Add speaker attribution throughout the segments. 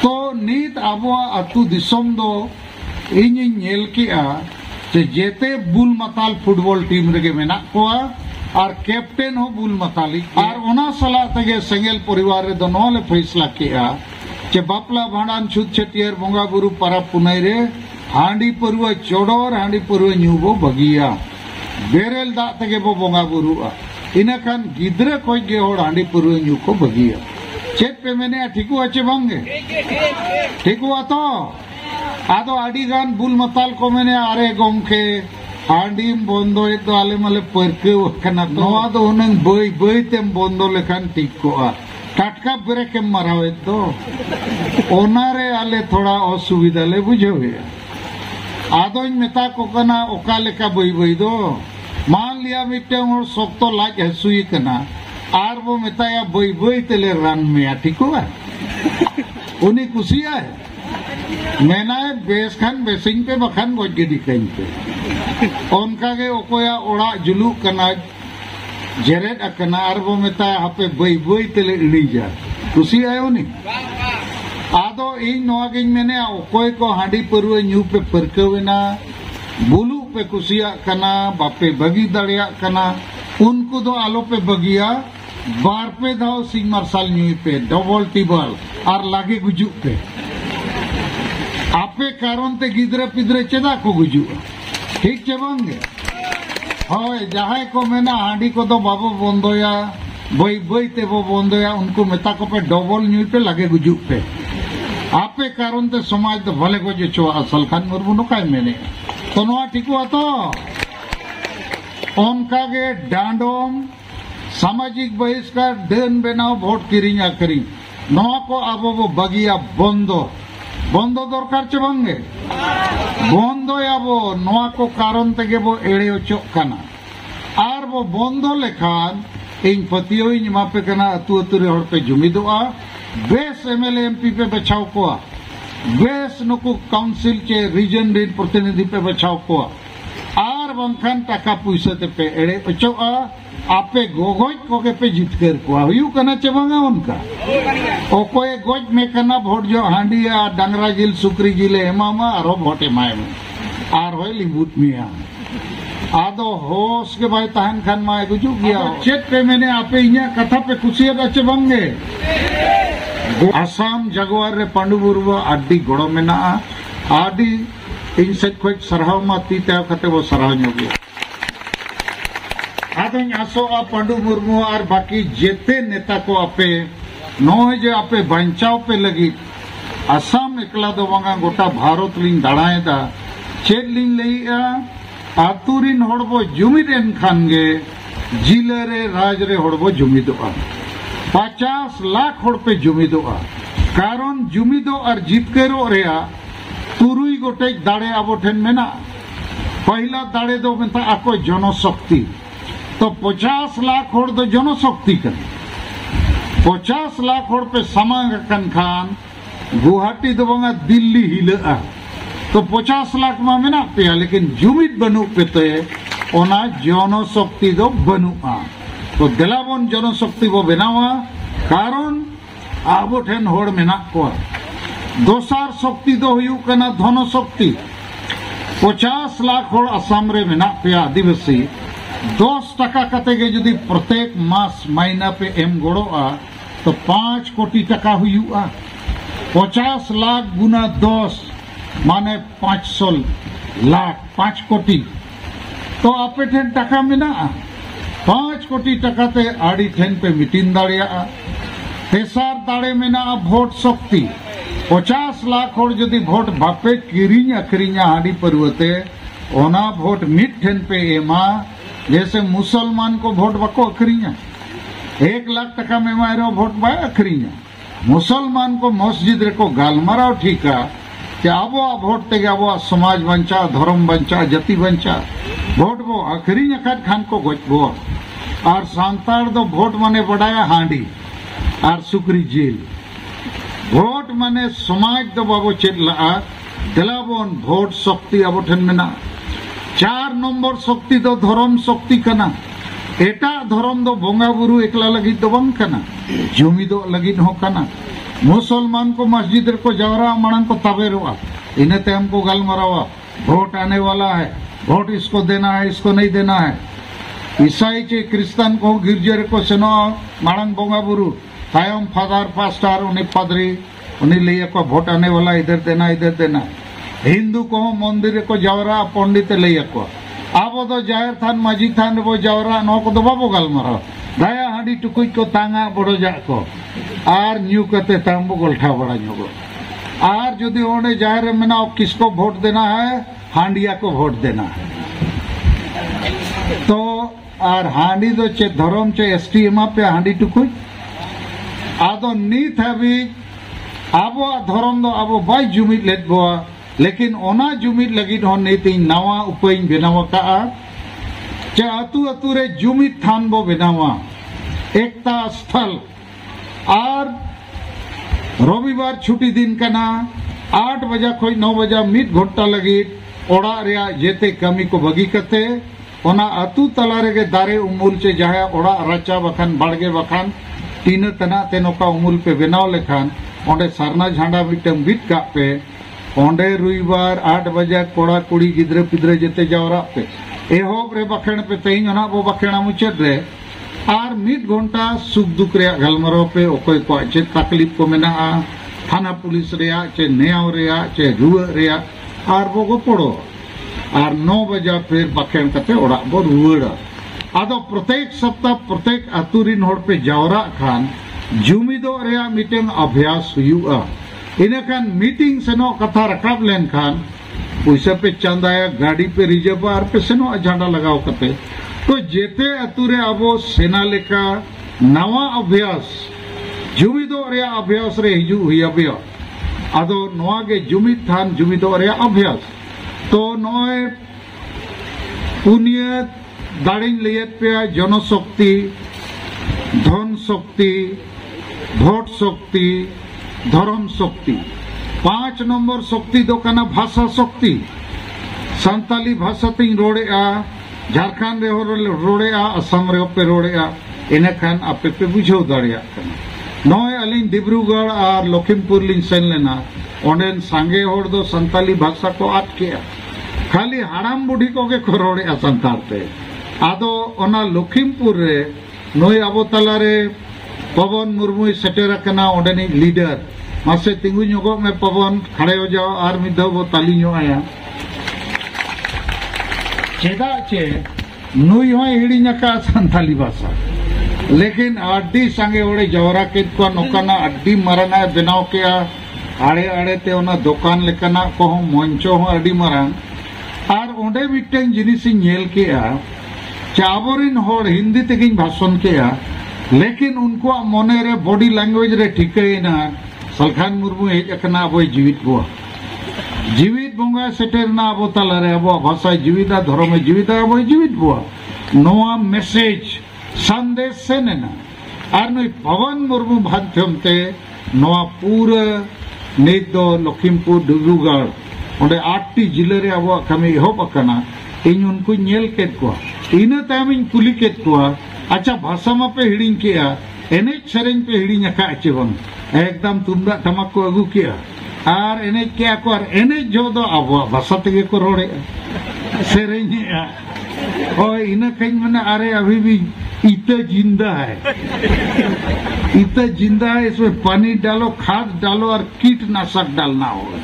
Speaker 1: तो नीत आबोआ अतु दिसम दो इन नेल किया जे जेते बुल मताल फुटबॉल टीम रेगे मेना कोआ और कैप्टन हो बुल मताली और ओना सला तगे सेंगेल परिवार रे दोनों ले फैसला किया जे बापला भांडान छुत छटियर बोंगा बुरु पारा पुनाई रे हांडी परुआ चोडोर हांडी परुआ न्यूबो बगिया बेरेल दा तगे बो बोंगा बुरुआ इना खान गिद्रे कोई गे होड़ हांडी परुआ न्यू को बगिया चेत पे मैंने ठीक हुआ चे बंगे ठीक हुआ तो आदो आडी गान बुल मताल को मैंने आरे गोमके हांडी बोंदो एक तो आले मले परके वकना तो आदो उन्हें बोई बोई तेम बोंदो लेखान ठीक को आ टटका ब्रेक के मरावे तो ओनारे आले थोड़ा असुविधा ले बुझो है आदो इन मेता को कना ओका लेका बोई बोई दो मान लिया मिट्टे और सोक्तो लाज हसुई कना आर वो मेताया बोई बोई तेले रन में ठीक हुआ उन्हीं कुसिया है मैंने बेस खान बेसिंग पे बखान गोज गिडी कहीं पे उनका के ओकोया ओड़ा जुलू कना जेरेट अकना आर वो मेताया हापे बोई बोई तेले इड़ी जा कुसिया है उन्हीं आदो इन नोआगिन मैंने ओकोय को हांडी परुए न्यू पे परकवेना बुलू पे कुसिया कना बापे बगी दड़िया कना उनको दो आलो पे बगिया बार पे दाओ सिंह मार्शल न्यू पे डबल टिबल और लागे गुजु पे आपे कारण ते गिद्रे पिद्रे चेदा को गुजु ठीक चे बंगे होय जहां को मेना हांडी को दो बाबू बंदोया बई बई ते वो बंदोया उनको मेता को पे डबल न्यू पे लागे गुजु पे आपे कारण ते समाज तो भले को जो असल खान मुर्मू नो काय मैंने तो नोआ ठीक हुआ तो उनका के डांडोम सामाजिक बहिष्कार डेन बनाओ वोट किरिंग आखरी नोआ को अब वो बगिया बंदो बंदो दरकार चे बंगे बंदो या वो नोआ को कारण तेगे वो एड़े ओचोक कना आर वो बंदो लेखान इन पतियो इन मापे कना अतु अतु रे हर पे जुमिदोआ बेस एमएलए एमपी पे बचाव कोआ बेस नुकु काउंसिल चे रीजन रीड प्रतिनिधि पे बचाव कोआ आर बंखान टाका पैसा ते पे एड़े ओचोआ आपे गोगोज को के पे जितकर कोआ हुयु कना चे बंगा उनका ओकोए गोज में कना वोट जो हांडी या डांगरा जिल सुक्री जिले एमामा आरो वोट एमाय में आर होय लिबुत मिया आदो होश के भाई तहन खान मा गुजु गया चेक पे मैंने आपे इया कथा पे कुसिया बचे बंगे आसाम जगवार रे पांडुबुरु आडी गोड़ो मेना आडी इन से कोई सरहाव माती ते खते वो सरहाव न्योगे आदो आसो आ पांडु मुर्मू और बाकी जेते नेता को आपे नोय जे आपे बंचाव पे लगी आसाम एकला दो बंगा गोटा भारत लिंग दाड़ाए दा चेड लिंग लईया आतुरिन होड़बो जुमिदेन खानगे जिले रे राज रे होड़बो जुमिदोआ 50 लाख होड़ पे जुमिदोआ कारण जुमिदो और जितकेरो रेया तुरुई गोटे दाड़े आबो ठेन मेना पहला दाड़े दो मेता आको जनशक्ति तो 50 लाख होड़ दो जनशक्ति कर 50 लाख होड़ पे समांग कन खान गुवाहाटी दो बंगा दिल्ली हिलआ तो 50 लाख मा मेना पे लेकिन जुमिद बनु पेते ओना जनशक्ति दो बनुआ तो देलाबन जनशक्ति वो बनावा कारण आबो ठेन होड़ मेना को दोसार शक्ति दो हुयु कना धन शक्ति 50 लाख होड़ असम रे मेना पे आदिवासी 10 टका कते के यदि प्रत्येक मास महीना पे एम गोड़ोआ तो 5 कोटी टका हुयुआ 50 लाख गुना 10 माने 500 लाख 5 कोटी तो आपे ठेन टका मेना 5 कोटी टका ते आड़ी ठेन पे मिटिन दाड़िया तेसार दाड़े मेना वोट शक्ति 50 लाख होड़ यदि वोट बापे किरिंग अखरिंगा हांडी परवते ओना वोट मिट ठेन पे एमा जैसे मुसलमान को वोट बको अखरिंगा 1 लाख टका में मारो वोट बाय अखरिंगा मुसलमान को मस्जिद रे को गालमाराव ठीका कि आबो वोट तेगे आबो समाज बंचा धर्म बंचा जाति बंचा वोट बो अखरिंग अखत खान को गोजबो और सांतार दो वोट माने बड़ाया हांडी और सुक्री जेल वोट माने समाज दो बाबो चेदला देलाबोन वोट शक्ति आबो ठेन मेना 4 नंबर शक्ति दो धर्म शक्ति कना एटा धर्म दो बोंगा बुरु एकला लगी दो बंग कना जुमी दो लगी हो कना मुसलमान को मस्जिद को जावरा मानन को तबेरवा इन्हें ते हमको गलमरावा वोट आने वाला है, वोट इसको देना है, इसको नहीं देना है। ईसाई चे क्रिस्तान को गिरजे को सेनो मांग बोंगा बुरु तायम फादर पास्टर उन्हें पादरी उन्हें लिए को वोट आने वाला इधर देना। हिंदू को मंदिर को जावरा पंडित लिए को अब तो जाहिर थान माझी थान वो जावरा नो को बाबो गलमरा दया हांडी टुकुई को तांगा बड़ो जा को आर न्यू करते तांबो गोल्ठा बड़ा न्योगो आर यदि ओने जाहिर में ना किसको वोट देना है, हांडिया को वोट देना है। तो आर हांडी दो चे धर्म चे एसटीएम पे हांडी टुकुई आदो नीत हबी आबो धर्म दो आबो बाय जुमिद लेत बोआ लेकिन ओना जुमिद लगिद हो नीति नवा उपाय बनावा का चे अतु अतु रे जुमिद थान बो बनावा एकता स्थल आर रविवार छुट्टी दिन कना 8 बजे खोज 9 बजे मिद घंटा लगी ओड़ा रिया जेते कमी को बगी कते ओना अतु तला रे दारे उमूल चे जहा ओड़ा रचा बखान बाड़गे बखान तीन तना तेनोका उमूल पे बनाव लेखान ओंडे सरना झंडा मिटम बिट का पे ओंडे रविवार 8 बजे कोड़ा कुड़ी गिद्रे पिद्रे जेते जावरा पे एहोब रे बखेण पे तेई ओना बो बखेणा मुचेद रे आर मिद घंटा सुख दुख रे गलमरो पे ओकोय को चे तकलीफ को मेना थाना पुलिस रे चे नेयाव रे चे रुआ रे आर बो को पड़ो आर 9 बजे फिर बखेण कते ओड़ा बो रुआ आदो प्रत्येक सप्ताह प्रत्येक अतुरिन होड़ पे जावरा खान जुमिदो रे मीटिंग अभ्यास हुआ इने खान मीटिंग सेनो कथा रकाब लेन खान पैसा पे चंदाया गाड़ी पे रिजर्व आर पे सेनो झंडा लगाओ कते तो जेते अतुरे अबो सेना लेका नवा अभ्यास जुमिदो रे अभ्यास रे हिजु हुई आदो नवा गे जुमिद थान जुमिदो रे अभ्यास तो नय पुनिय दाड़िन लेयत पे जनशक्ति धन शक्ति भोट शक्ति धर्म शक्ति 5 नंबर शक्ति दो कना भाषा शक्ति संताली भाषा तीन रोड़े झारखंड रे रोड़े असम रे पे रोड़े इने खान आपे पे बुझाव दाड़िया नय अलिन डिब्रूगढ़ और लखीमपुर लिन सेन लेना ओंडेन सांगे होड़ दो संताली भाषा को आद किया खाली हाड़ाम बुढ़ी को गे को रोड़े संताल पे आदो ओना लखीमपुर रे नय आबो तला रे पवन मुर्मू सेटेर कना ओंडेनी लीडर मासे तिंगु ᱧᱚᱜᱚ में पवन खड़े हो जाओ आर मिदो वो ताली ᱧᱚᱜ आया चेदा चे नुई हो हिड़ीñ का संताली भाषा लेकिन अड्डी संगे ओड़े जवरा के को नोकाना अड्डी माराना बनाव के आड़े आड़े ते ओना दुकान लेकाना को मंचो हो अड्डी मारान आर ओंडे मिटन जिनिस नेल के चाबोरिन होड़ हिंदी तेगिन भाषण के लेकिन उनको मने रे बॉडी लैंग्वेज रे ठिकैना सलखान मुर्मू हेज अकना अब जीवित बोंगा सेटेरना अब तला रे अब भाषा जीवित धर्म जीवित अब जीवित बुआ नोआ मैसेज संदेश से नेना आर नई पवन मुर्मू माध्यम ते नोआ पूरा नित दो लखीमपुर डिब्रूगढ़ ओंडे 8टी जिले रे अब कमी एहब अकना इन उनको नेल केद को इना ताम इन कुली केद को अच्छा भाषा मा पे हिड़िंग किया एनेज सेरेंज पे हिड़िंग अका अचे बन एकदम तुमदा टमक को अगू किया आर एनेज किया को आर एनेज जो दो अब भाषा तेगे को रोड़े सेरेंज और इना कहीं मैंने अरे अभी भी इतना जिंदा है इतना जिंदा है इसमें पानी डालो खाद डालो और कीटनाशक डालना होगा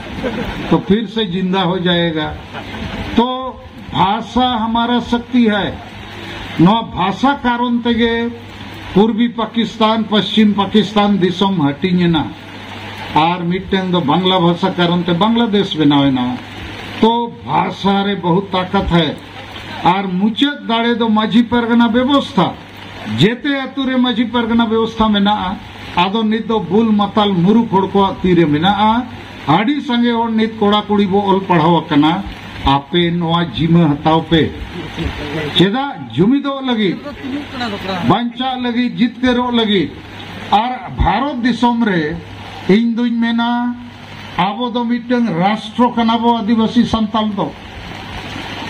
Speaker 1: तो फिर से जिंदा हो जाएगा। तो भाषा हमारा शक्ति है नवा भाषा कारण तेगे पूर्वी पाकिस्तान पश्चिम पाकिस्तान दिसम हटिना और मिट्टन दो बांग्ला भाषा कारण ते बांग्लादेश बनावेना तो भाषा रे बहुत ताकत है और मुचत दाड़े दो माझी परगना व्यवस्था जेते अतुरे माझी परगना व्यवस्था में ना आदो नित दो बुल मताल मुरुख होड़ को तीरे में ना आड़ी संगे और नित कोड़ा कुड़ी बो ओल पढ़ाव कना आपे नोआ जिमा हताव पे चेदा जुमिदो लगी बंचा लगी जितकेरो लगी और भारत दिसम रे इन दुई मेना आबो दो मिटंग राष्ट्र कना बो आदिवासी संताल दो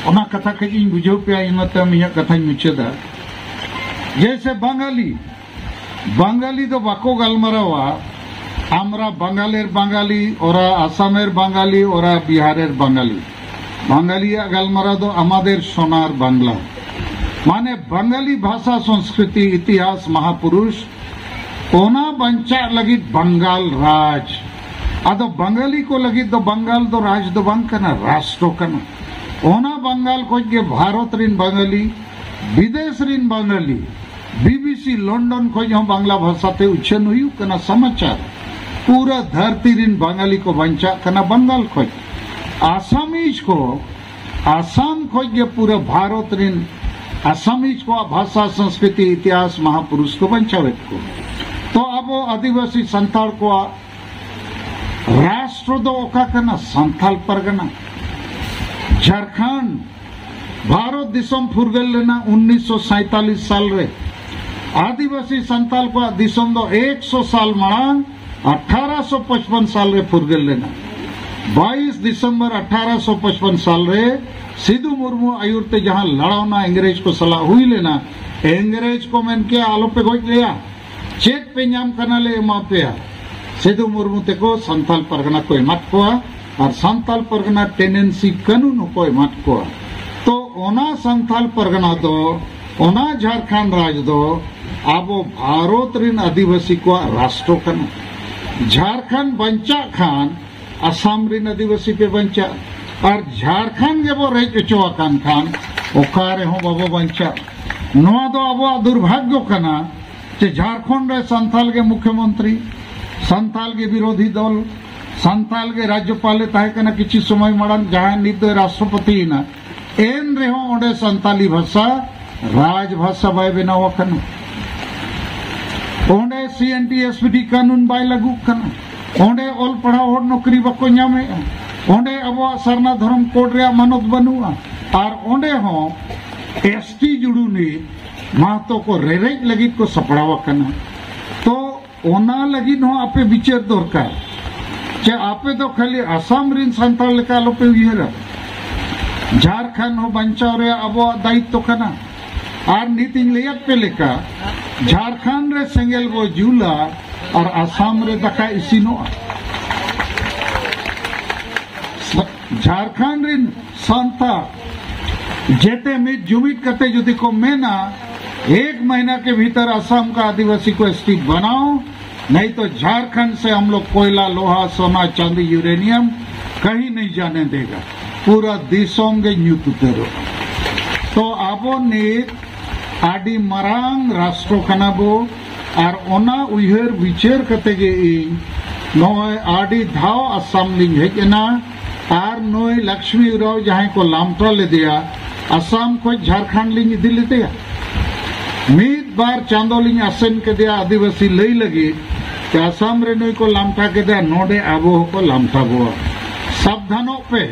Speaker 1: ओना कथा के इन बुझो पे इनते मिया कथा मुचेदा जैसे बंगाली तो बाको गलमरावा আমরা বাঙালির বাঙালি, ওরা আসামের বাঙালি, ওরা বিহারের বাঙালি। বাঙালিয়া গালমারা তো আমাদের সোনার বাংলা, মানে বাঙালি ভাষা সংস্কৃতি ইতিহাস महापुरुष ओना बंचा लगी बंगाल राज। आदो बंगाली को लगी तो बंगाल तो राज दो बंग कना राष्ट्र कना। ओना बंगाल को के भारत रिन बंगाली, विदेश रिन बंगाली, बीबीसी लंदन को जो बांग्ला भाषा ते उच्छन हुई कना समाचार पूरा धरती रिन बंगाली को बंचा कना बंगाल को। आसामीज को आसाम को के पूरा भारत रिन आसामीज को भाषा संस्कृति इतिहास महापुरुष को बंचावेत को। तो अब आदिवासी संथाल को राष्ट्र दो ओका कना संथाल परगना। झारखंड भारत दिसम फुरगल लेना 1947 साल रे। आदिवासी संथाल को दिसम दो 100 साल मांग 1855 साल रे फुरगल लेना। 22 दिसंबर 1855 साल रे सिद्धू मुर्मू आयुर्ते जहां लड़ावना अंग्रेज को सलाह हुई लेना। अंग्रेज को मैंने क्या आलो पे गोज लिया चेक पे नाम करना ले माँ पे सिद्धू मुर्मू ते को संथाल परगना कोई मत को और संथाल परगना टेनेंसी कानून कोई मत को। तो ओना संथाल परगना दो ओना झारखंड राज दो अब भारत रिन आदिवासी को राष्ट्र कना। झारखंड बंचा खान असम रिन आदिवासी पे बंचा और झारखंड के वो रेज चोकान खान ओकारे हो बाबो बंचा। नवा दो अब दुर्भाग्य कना जे झारखंड रे संथाल के मुख्यमंत्री, संथाल के विरोधी दल, संथाल के राज्यपाल ताहे कना किछि समय माड़न जहां नित राष्ट्रपति ना एन रे हो ओडे संथाली भाषा राजभाषा बाय बनाव कना। ओडे सीएनटी एसपीटी कानून बाय लागू कना। ओडे ऑल पढ़ाओ हर नौकरी बको नामे। ओडे अब सरना धर्म कोड रे मानत बनुआ और ओडे हो एसटी जुड़ूनी महतो को रेरेज लगी को सपड़ावा कना। तो ओना लगी नो आपे विचार दरकार जे आपे तो खाली आसाम रिन संथाल लेका लोपे उयरा झारखंड हो बंचाव रे अब दायित्व कना। और नीति लेयत पे लेका झारखंड रे सेंगेल बो जुला और आसाम रे दका इसिनो। झारखंड रिन संथा जेते में जुमित करते यदि को मेना 1 महीना के भीतर असम का आदिवासी को एसटी बनाओ, नहीं तो झारखंड से हम लोग कोयला, लोहा, सोना, चांदी, यूरेनियम कहीं नहीं जाने देगा। पूरा दिसोंगे न्यूतुतेरो। तो आबो ने आदि मरांग राष्ट्र कनाबो और ओना उयहर विचार करते गे नोय आदि धाव असम लिंग हेजना और नोय लक्ष्मी उराव जहां को लामटा ले दिया असम को झारखंड लिंग दिल ले दिया। मीत बार चांदोलिंग आसन के दिया आदिवासी लई लगी कि असम रे नोय को लामटा के दिया नोडे आबो को लामटा बोआ सावधानों पे।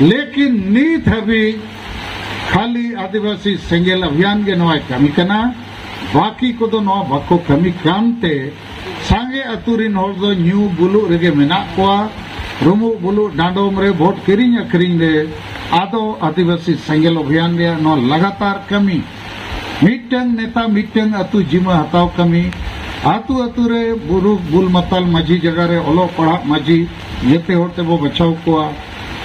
Speaker 1: लेकिन नीत हबी खाली आदिवासी सेंगेल अभियान के नोय कमी कना बाकी को तो नो बको कमी कामते सांगे अतुरिन होर दो न्यू बुलु रेगे मेना कोआ रुमु बुलु डांडोम रे वोट किरिंग अखरिंग रे आदो आदिवासी सेंगेल अभियान रे नो लगातार कमी मिटंग नेता मिटंग अतु जिमा हताव कमी आतु अतु रे बुरु बुल मतल माझी जगह रे ओलो पढ़ा माझी येते होते वो बचाव कोआ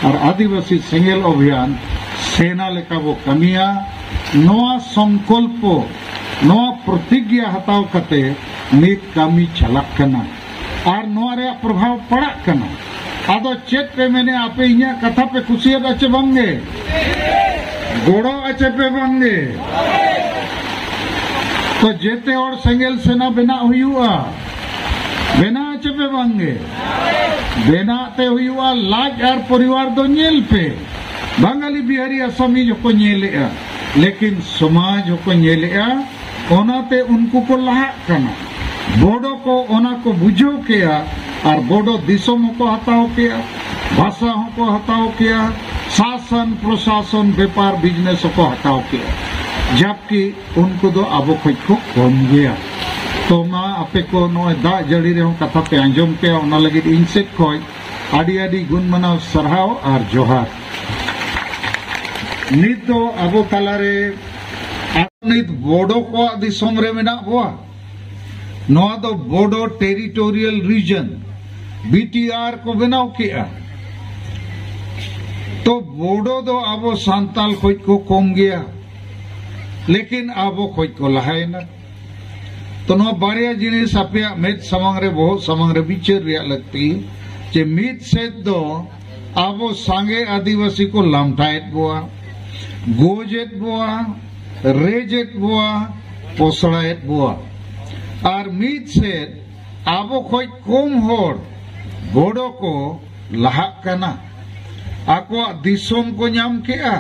Speaker 1: और आदिवासी सेंगेल अभियान सेना लेका वो कमिया नोआ संकल्पो नोआ प्रतिज्ञा हताव कते नित कमी चलक कना और नोआ रे प्रभाव पड़क कना। आदो चेक पे मैंने आपे इन्या कथा पे खुशियत अच्छे बंगे गोड़ो अच्छे पे बंगे तो जेते और सेंगेल सेना बिना हुआ बिना अच्छे पे बंगे बिना ते हुआ लाज और परिवार दो नेल पे बंगाली बिहारी असमी जो को नेले लेकिन समाज को नेले ओनाते उनको को लाहा करना बोडो को ओना को बुझो किया और बोडो दिसों को हटाओ किया भाषा को हटाओ किया शासन प्रशासन व्यापार बिजनेस को हटाओ किया जबकि उनको तो अब खुद को कम गया। तो माँ आपे को नो दा जड़ी रे कथा पे अंजम के ओना लगे इनसे कोई आदि आदि गुण मनाव सरहाव और जोहार। नित तो अब तलारे नित बोडो को दिसोम रे मेना हुआ नोआ दो बोडो टेरिटोरियल रीजन बीटीआर को बनाव किया तो बोडो दो आबो सांताल खोज को कम गया लेकिन आबो खोज को लहायना तो नोआ बारिया जिनिस आपे मेद समंग रे बहुत समंग रे विचार रिया लगती जे मीत सेद दो आबो सांगे आदिवासी को लामटायत बोआ गोजेत बोआ रेजेत बोआ पोसड़ायत बोआ और मीत सेद आबो खोज कम होड़ बोडो को लहाक कना आको दिसोम को नाम किया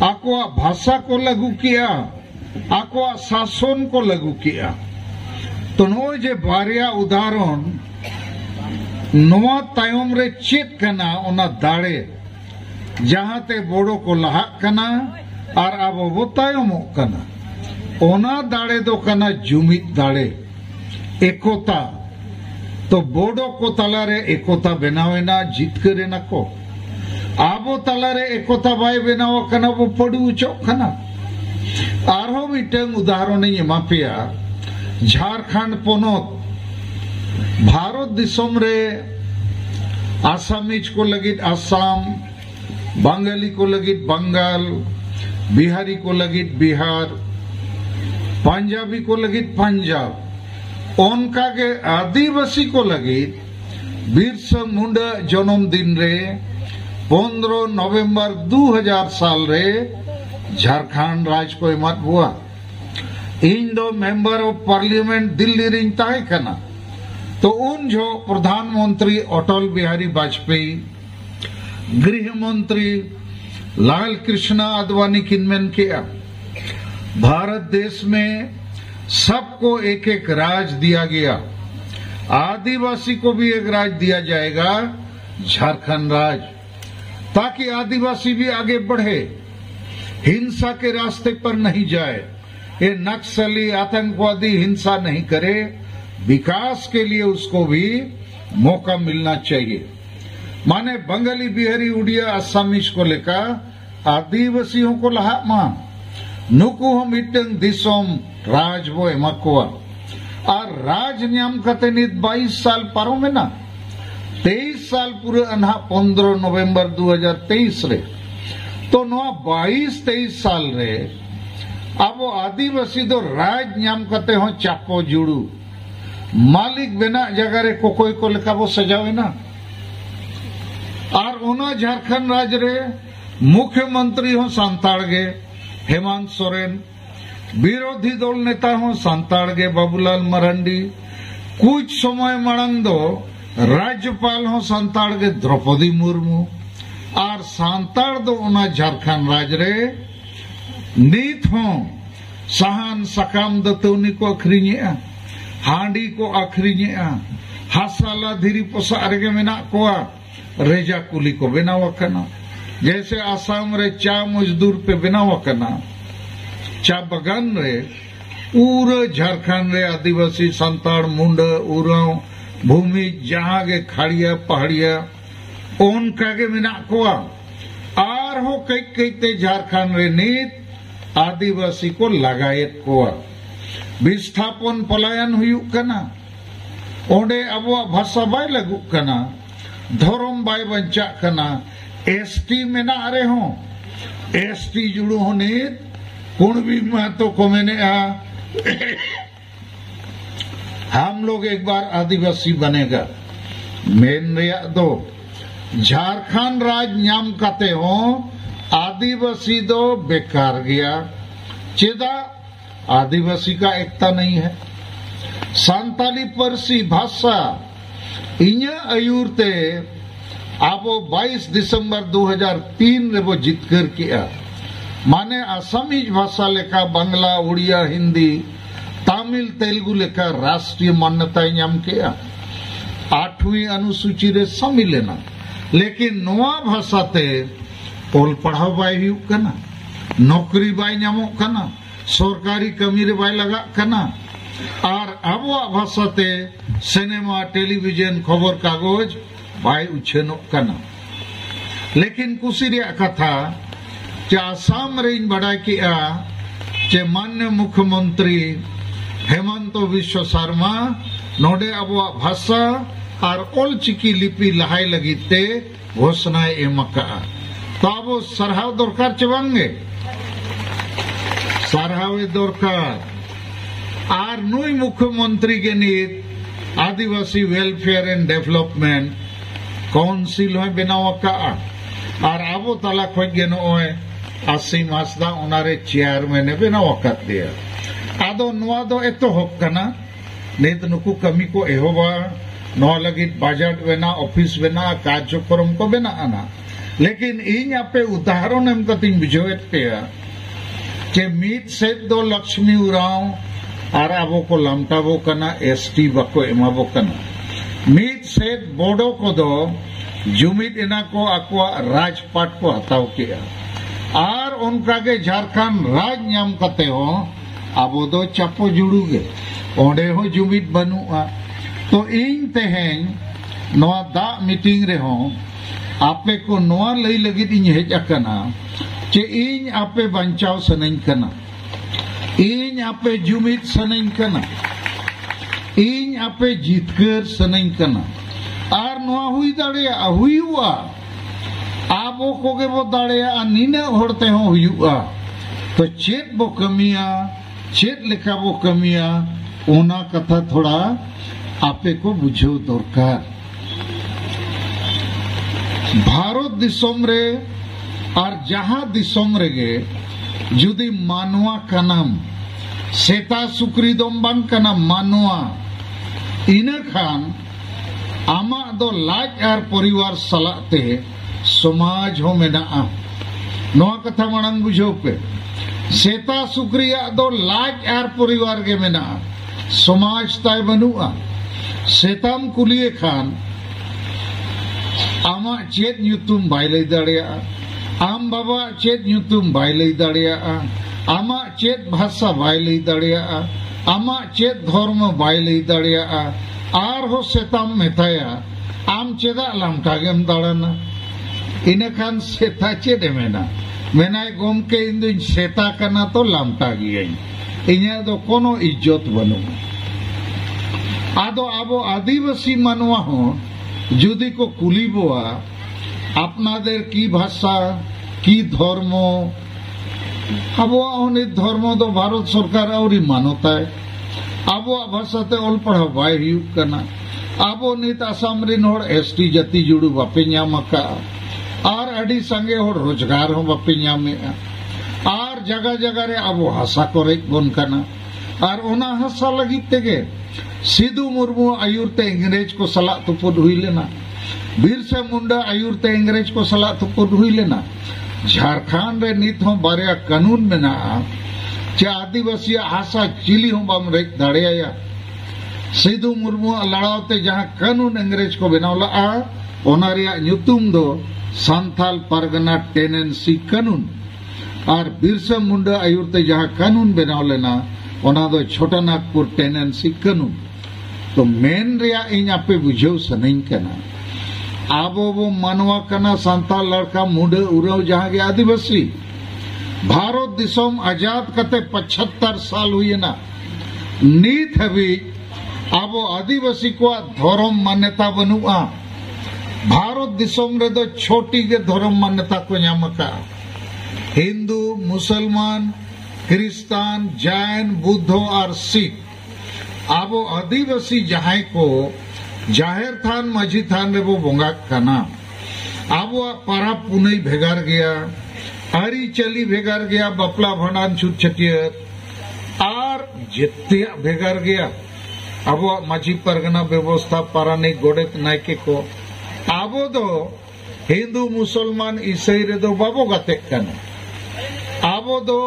Speaker 1: आको भाषा को लागू किया आको शासन को लागू किया तो नो जे बारिया उदाहरण नोआ तायम रे चेत कना ओना दाड़े जहां ते बोडो को लहाक कना और आबो वो तायम कना ओना दाड़े दो कना जुमित दाड़े एकोता तो बोडो को तलारे एकोता बनावेना जितकरे ना को आबो तलारे एकोता बाय बनाव कना वो पड़ू चोक कना आरो मिटंग उदाहरण एमापेया झारखंड पोनोत भारत दिसोम रे आसामीज को लगित आसाम बंगाली को लगित बंगाल बिहारी को लगित बिहार पंजाबी को लगित पंजाब उनका के आदिवासी को लगित बिरसा मुंडा जन्मदिन रे 15 नवंबर 2000 साल रे झारखंड राज को एमत हुआ इन दो मेंबर ऑफ पार्लियामेंट दिल्ली रिंग ताहे कना तो उन जो प्रधानमंत्री अटल बिहारी वाजपेयी गृह मंत्री लाल कृष्ण आडवाणी किनमेन किया भारत देश में सबको एक एक राज दिया गया आदिवासी को भी एक राज दिया जाएगा झारखंड राज ताकि आदिवासी भी आगे बढ़े हिंसा के रास्ते पर नहीं जाए ये नक्सली आतंकवादी हिंसा नहीं करे विकास के लिए उसको भी मौका मिलना चाहिए माने बंगाली बिहारी उड़िया असमीज को लेकर आदिवासियों को लहा मा नुकु हम इटंग दिसोम राज वो एमकुआ और राज न्याम कते नित 22 साल पारो में ना 23 साल पूरे अनहा 15 नवंबर 2023 रे तो नो 22-23 साल रे अब आदिवासी दो राज न्याम कते हो चापो जुड़ू मालिक बेना जगह रे कोकोई को लेका वो सजावे ना और ओना झारखंड राज रे मुख्यमंत्री हो सांताड़ गे हेमंत सोरेन विरोधी दल नेता हो सांताड़ गे बाबूलाल मरांडी कुछ समय मांग दो राज्यपाल हो सांताड़ गे द्रौपदी मुर्मू और सांताड़ दो ओना झारखंड राज रे नीत हो साहान सकाम दतौनी को अखरीñेआ हांडी को अखरीñेआ हासाला धीरी पोसार गे मेना कोआ रेजा कुली को बनाव कना जैसे आसाम रे चा मजदूर पे बनाव कना चा बगान रे पूरे झारखंड रे आदिवासी संताड़ मुंडा उराव भूमि जहां के खाड़िया पहाड़िया उनका के मेना कोआ आर हो कई कई ते झारखंड रे नीत आदिवासी को लगायत कोआ विस्थापन पलायन हुयुक कना ओंडे अबो भाषा बाय लगुक कना धर्म बाय बंचा कना एसटी मेना रे हो एसटी जुड़ू हो नीत कुणबी महतो को मैंने हम लोग एक बार आदिवासी बनेगा मेन रिया दो झारखंड राज नाम काते हो आदिवासी दो बेकार गया चेदा आदिवासी का एकता नहीं है सांताली परसी भाषा इन्या अयूरते आपो 22 दिसंबर 2003 रे वो जितकर किया माने आसामीज भाषा लेखा बांग्ला उड़िया हिंदी तमिल तेलुगु लेखा राष्ट्रीय मान्यता नाम किया 8वीं अनुसूची रे शामिल लेना लेकिन नोआ भाषा ते ओल पढ़ाव बाय हुयुक कना नौकरी बाय नामोक कना सरकारी कमी रे बाय लगा कना और आबो भाषा ते सिनेमा टेलीविजन खबर कागज बाय उछेनोक कना लेकिन कुसी रे कथा चे आसाम रे बड़ा किया चे मान्य मुख्यमंत्री हेमंत विश्व शर्मा नोडे अबो भाषा और ऑलचिकी लिपि लहाई लगिते घोषणा एमका तो अब सरहाव दरकार चबांगे सरहावे दरकार और नुई मुख्यमंत्री के नीत आदिवासी वेलफेयर एंड डेवलपमेंट काउंसिल हो बनाव का और अब तला खोज नोय आसिम हासदा उनारे चेयरमैन बनाव दिया आदो नुआ दो एतोहब कना नित नुकु कमी को एहोबा नोआ लगित बजट बना ऑफिस बना कार्यक्रम को बना आना लेकिन इन आपे उदाहरण एम कतिन बुझेत पेया के मीत से दो लक्ष्मी उराव और आबो को लमटाबो कना एसटी बको एमाबो कना मीत से बोडो को दो जुमित इना को अक्वा राजपाट को हताव किया और उनका के झारखंड राज नाम कते हो आबो दो चापो जुड़ूगे ओंडे हो जुमित बनुआ तो इन तेहें नोआ दा मीटिंग रे हो आपे को नोआ लई लगित इन हेज अकना चे इन आपे बंचाव सनइन कना इन आपे जुमित सनइन कना इन आपे जीतकर सनइन कना और नोआ हुई दाड़े हुई हुआ आबो कोगे बो दाड़े नीने होड़ते हो हुआ तो चेत बो कमिया चेत लेखा बो कमिया ओना कथा थोड़ा आपे को बुझो दरकार भारत दिसोम रे और जहां दिसोम रेगे जुदी मानवा कनाम सेता सुक्री दम बांग कना मानवा इना खान आमा दो लाज और परिवार सलाते समाज हो मेना नोआ कथा मानंग बुझो पे सेता सुक्रिया दो लाज और परिवार के मेना समाज ताय बनुआ सेताम कुलिए खान आमा चेत न्यूतुम बाइले दाड़िया आम बाबा चेत न्यूतुम बाइले दाड़िया आमा चेत भाषा बाइले दाड़िया आमा चेत धर्म बाइले दाड़िया आर हो सेताम मेथाया आम चेदा लामटागेम दाड़ाना इने खान सेता चेदे मेना मेनाय गोमके इंदुन सेता कना तो लामटा गियाई इन्या दो कोनो इज्जत बनु आदो आबो आदिवासी मानवा हो जुदी को कुलिबोआ आपनादेर की भाषा की धर्म आबो धर्म दो भारत सरकार आवरी मानताय आबो भाषाते ऑल पढ़ा बाय हुयुग कना आबो नित आसाम रिन होड़ एसटी जाति जुड़ू बापे ᱧᱟᱢᱟᱠᱟ और अडी संगे होड़ रोजगार हो बापे ᱧᱟᱢᱮᱟ और जगह जगह रे आबो हासा करे बन कना और ओना हासा लगी तेगे सिद्धू मुर्मू आयुरते इंग्रेज को सला तुपुद हुई लेना बिरसा मुंडा आयुरते इंग्रेज को सला तुपुद हुई लेना झारखंड रे नित हो बारिया कानून मेना चे आदिवासी हासा चिली हो बाम रे दाड़ेया सिद्धू मुर्मू लड़ावते जहां कानून इंग्रेज को बनावला ओना रिया ᱧᱩᱛᱩᱢ दो सांथाल परगना टेनेंसी कानून और बिरसा मुंडा आयुरते जहां कानून बनाव लेना ओना दो छोटा नागपुर टेनेंसी कानून तो मेन रिया इन आपे बुझेव सनइन कना आबो वो मानवा कना सांताल लड़का मुंडे उराव जहां के आदिवासी भारत दिसोम आजाद कते 75 साल हुई ना नीत हबी आबो आदिवासी को धर्म मान्यता बनुआ भारत दिसोम रे दो छोटी के धर्म मान्यता को ᱧᱟᱢᱟᱠᱟ हिंदू मुसलमान क्रिस्तान जैन बुद्ध और सिख आबो आदिवासी जहां को जाहिर थान माझी थान रे वो बोंगा कना आबो पारा पुनई भेगार गया आरी चली भेगार गया बपला भंडान छुट छटियर और जित्ते भेगार गया आबो माझी परगना व्यवस्था पारानी गोडेत नायके को आबो दो हिंदू मुसलमान ईसाई रे दो बाबो गाते कना आबो दो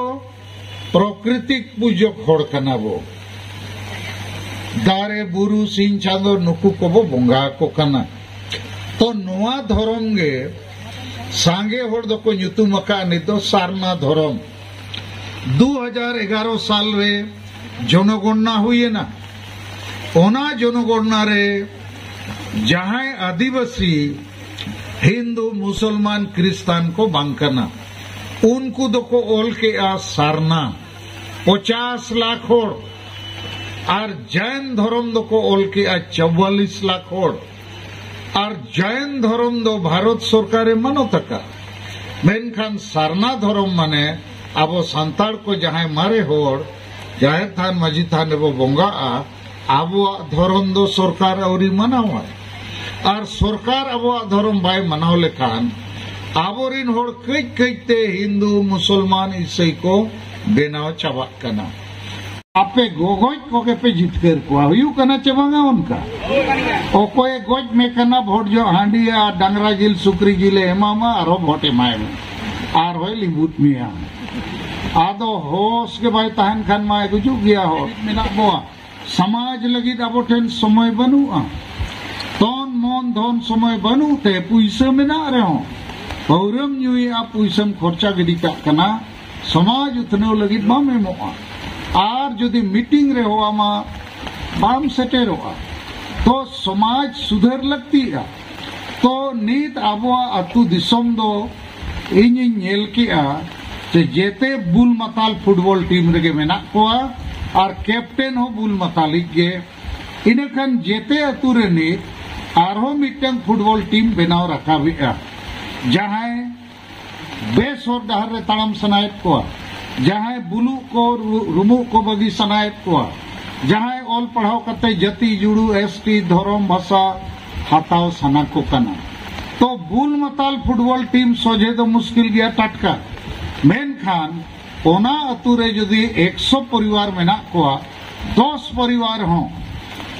Speaker 1: प्रकृतिक पूजक होड़ कना बो दारे बुरु सिंह चांदो नुकु को बो बोंगा को कना तो नोआ धर्म गे सांगे होड़ दो को ᱧᱩᱛᱩᱢᱟᱠᱟ निदो सारना धर्म 2011 साल रे जनगणना हुई ना ओना जनगणना रे जहां आदिवासी हिंदू मुसलमान क्रिस्तान को बांकना उनको दो को ओल के आ सारना 50 लाख होड़ और जैन धर्म दो को ओल के 44 लाख होड़ और जैन धर्म दो भारत सरकार मानो तका मेनखान सारना धर्म माने अब सांताड़ को जहां मारे होड़ जाहिर थान मजी थान वो बोंगा अब धर्म दो सरकार और मनावा और सरकार अब धर्म बाय मनाव लेखान आबोरिन होड़ कई कईते हिंदू मुसलमान ईसाई को बेनाव चाबा कना आपे गोगोज कोके पे जितकर को हुयू कना चबांगा उनका ओकोए गोज में कना भोट जो हांडिया डांगरा जिल सुक्री जिले एमामा आरो भोटे माय में आर होय लिबुत मिया आदो होश के भाई तहन खान माय गुजु गया हो मेना बोआ समाज लगी अब ठेन समय बनुआ तोन मन धन समय बनु ते पुइसा मेना रहो पौरम न्यूई आ पुइसम खर्चा गिडी का कना समाज उतने लगी बामे मोआ आर जदि मीटिंग रे होआ मा बाम सेटेर होआ तो समाज सुधर लगती है तो नीत आबो अतु दिसम दो इन नेल किया जे जेते बुल मताल फुटबॉल टीम रेगे मेना कोआ और कैप्टन हो बुल मतालिक गे इनखान जेते अतु रे नीत आरो मिटंग फुटबॉल टीम बनाव रखा बिया जहां बेस और डहर रे ताड़म सनायत कोआ जहां बुलू को रुमु को बगी सनायत कोआ जहां ऑल पढ़ाव कते जति जुड़ू एसटी धर्म भाषा हाताव सना को कना तो बुल मताल फुटबॉल टीम सोझे तो मुश्किल गया टटका मेनखान ओना अतु रे जदि 100 परिवार मेना कोआ 10 परिवार हो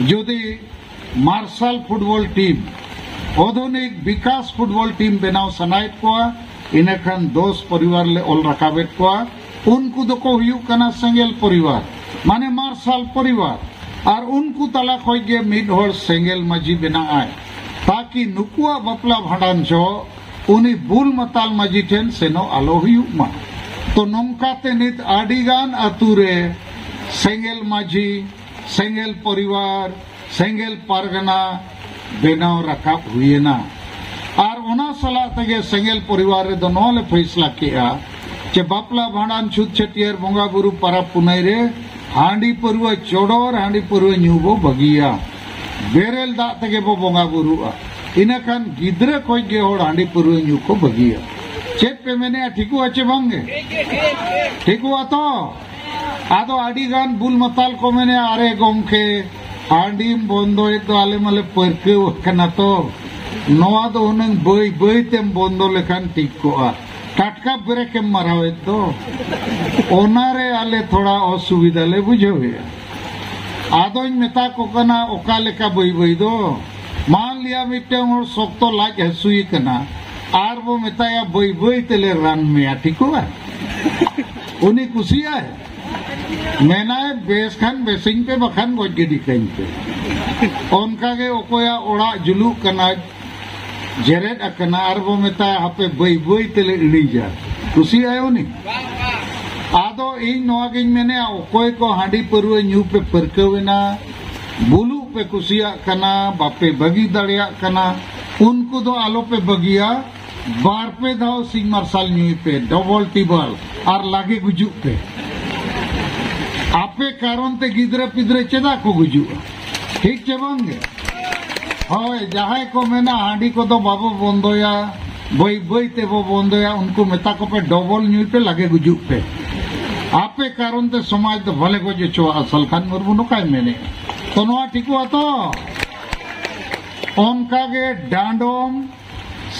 Speaker 1: जदि मार्शल फुटबॉल टीम आधुनिक विकास फुटबॉल टीम बनाव सनायत कोआ इनखान 10 परिवार ले ऑल रकाबेत कोआ उनको दो को हुयू कना सेंगेल परिवार माने मार्शल परिवार और उनको तला खोई गे मिड होड़ सेंगेल मजी बना आए ताकि नुकुआ बपला भाड़ान जो उनी बुल मताल मजी ठेन सेनो आलो हुयू मा तो नोंकाते नित आडिगान अतुरे सेंगेल मजी सेंगेल परिवार सेंगेल पारगना बेनाव रखा हुए ना और ओना सला तगे सेंगेल परिवार रे दोनों ले फैसला किया चे बापला भाड़ान छुत छटियर बोंगा बुरु परब पुनाई रे हांडी परुआ चोडोर हांडी परुआ न्यूबो बगिया बेरेल दा तगे बो बोंगा बुरुआ इनखान गिद्रे कोई गे होड़ हांडी परुआ न्यू को बगिया चेत पे मैंने ठीकु अच्छे बंगे ठीकु तो आदो आडिगान बुल मताल को मैंने आरे गोमखे हांडी बोंदो एक तो आले मले परके वकना तो नोआ दो उनंग बई बई तेम बोंदो लेखान ठीक को आ टटका ब्रेक मरावे तो ओनारे आले थोड़ा असुविधा ले बुझे आदो मेता को कना ओका लेका बई बई दो मान लिया मिट्टन और सोक्तो लाज हसुई कना आर वो मेताया बई बई तेले रन में ठीक हुआ उन्हीं कुसिया है मैंने बेस खान बेसिंग पे बखान गोज गिडी कहीं पे उनका के ओकोया ओड़ा जुलू कना जेरेट अकना आर वो मेताया हापे बई बई तेले इड़ी जा कुसी आयो नहीं आदो इन नोगिन मैंने ओकोय को हांडी परुए न्यू पे परकवेना बुलू पे कुसिया कना बापे बगी दड़िया कना उनको दो आलो पे बगिया बार पे दाओ सिंह मार्शल न्यू पे डबल टिबल और लागे गुजु पे आपे कारण ते गिद्रे पिद्रे चेदा को गुजु ठीक चेबांगे होय जहां को मेना हांडी को तो बाबू बंदोया बई बई ते वो बंदोया उनको मेता को पे डबल न्यू पे लागे गुजु पे आपे कारण ते समाज तो भले को जो चो असल खान मुर्मू नो काय मैंने तो नोआ ठीक हुआ तो उनका के डांडोम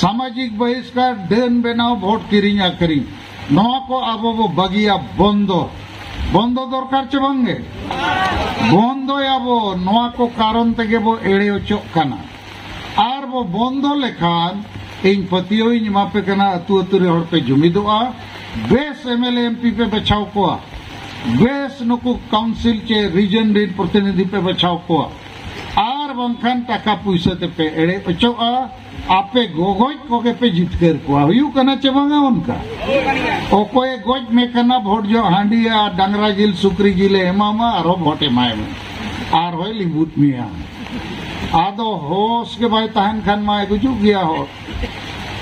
Speaker 1: सामाजिक बहिष्कार डेन बनाओ वोट किरिंग आकरी नोआ को अब वो बगिया बंदो बंदो दरकार चबंगे बंदो या वो नोआ को कारण तके वो एड़े ओचोक कना आर वो बंदो लेखान इन पतियो इन मापे कना अतु अतु रे होड़ पे जुमिदोआ बेस एमएलए एमपी पे बचाव कोआ बेस नुकु काउंसिल चे रीजन रेड प्रतिनिधि पे बचाव कोआ आर बंखान टाका पुइसा ते पे एड़े ओचोआ आपे गोगोज कोके पे जितकर कोआ हुयू कना चबांगा उनका ओकोए गोज में कना भोट जो हांडिया डांगरा जिल सुक्री जिले एमामा आरो भोटे माय में आर होय लिबुत मिया आदो होश के भाई तहन खान माय गुजु गया हो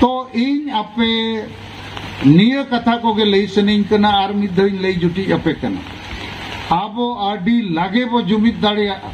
Speaker 1: तो इन आपे निय कथा को गे लई सनिंग कना आर मिद धइन लई जुटी आपे कना आबो आडी लागे बो जुमिद दाड़ेयागा